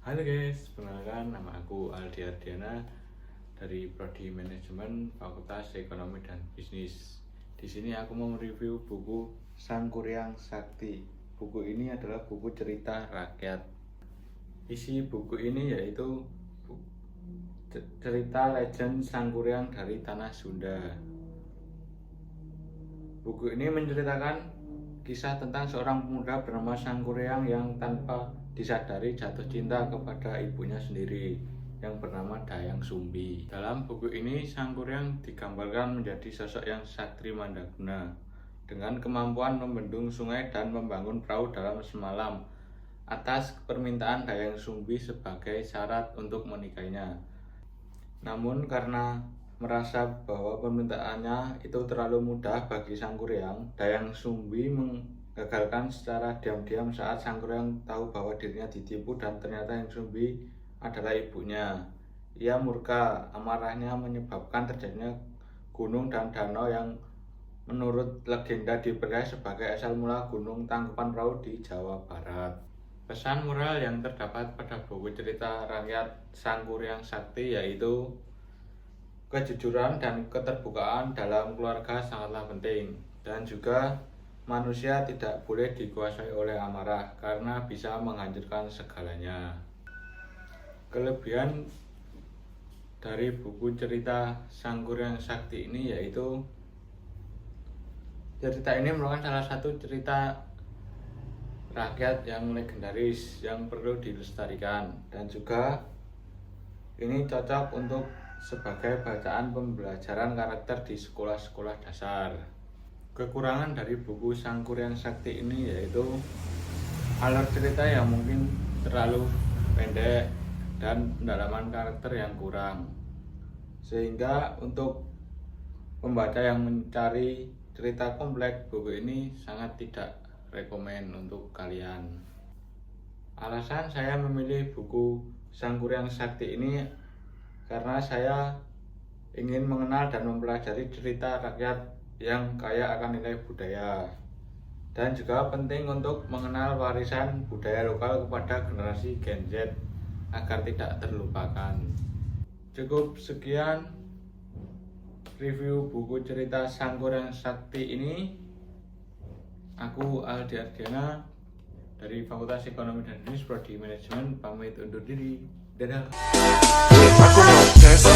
Halo guys, perkenalkan nama aku Aldi Ardiana dari Prodi Manajemen Fakultas Ekonomi dan Bisnis. Di sini aku mau mereview buku Sangkuriang Sakti. Buku ini adalah buku cerita rakyat. Isi buku ini yaitu cerita legend Sangkuriang dari tanah Sunda. Buku ini menceritakan kisah tentang seorang pemuda bernama Sangkuriang yang tanpa disadari jatuh cinta kepada ibunya sendiri yang bernama Dayang Sumbi. Dalam buku ini Sangkuriang digambarkan menjadi sosok yang sakti mandaguna dengan kemampuan membendung sungai dan membangun perahu dalam semalam atas permintaan Dayang Sumbi sebagai syarat untuk menikahinya. Namun karena merasa bahwa permintaannya itu terlalu mudah bagi Sangkuriang, Dayang Sumbi gagalkan secara diam-diam saat Sangkuriang tahu bahwa dirinya ditipu dan ternyata Yang Sumbi adalah ibunya. Ia murka, amarahnya menyebabkan terjadinya gunung dan danau yang menurut legenda dipercaya sebagai asal mula Gunung Tangkuban Perahu di Jawa Barat. Pesan moral yang terdapat pada buku cerita rakyat Sangkuriang Sakti yaitu kejujuran dan keterbukaan dalam keluarga sangatlah penting, dan juga manusia tidak boleh dikuasai oleh amarah karena bisa menghancurkan segalanya. Kelebihan dari buku cerita Sangkuriang Sakti ini yaitu cerita ini merupakan salah satu cerita rakyat yang legendaris yang perlu dilestarikan, dan juga ini cocok untuk sebagai bacaan pembelajaran karakter di sekolah-sekolah dasar. Kekurangan dari buku Sangkuriang Sakti ini yaitu alur cerita yang mungkin terlalu pendek dan pendalaman karakter yang kurang, sehingga untuk pembaca yang mencari cerita kompleks, buku ini sangat tidak rekomen untuk kalian. Alasan saya memilih buku Sangkuriang Sakti ini karena saya ingin mengenal dan mempelajari cerita rakyat yang kaya akan nilai budaya, dan juga penting untuk mengenal warisan budaya lokal kepada generasi Gen Z agar tidak terlupakan. Cukup sekian review buku cerita Sangkuriang Sakti ini. Aku Aldi Ardiana dari Fakultas Ekonomi dan Bisnis Prodi Manajemen pamit undur diri. Dadah. Aku mau tes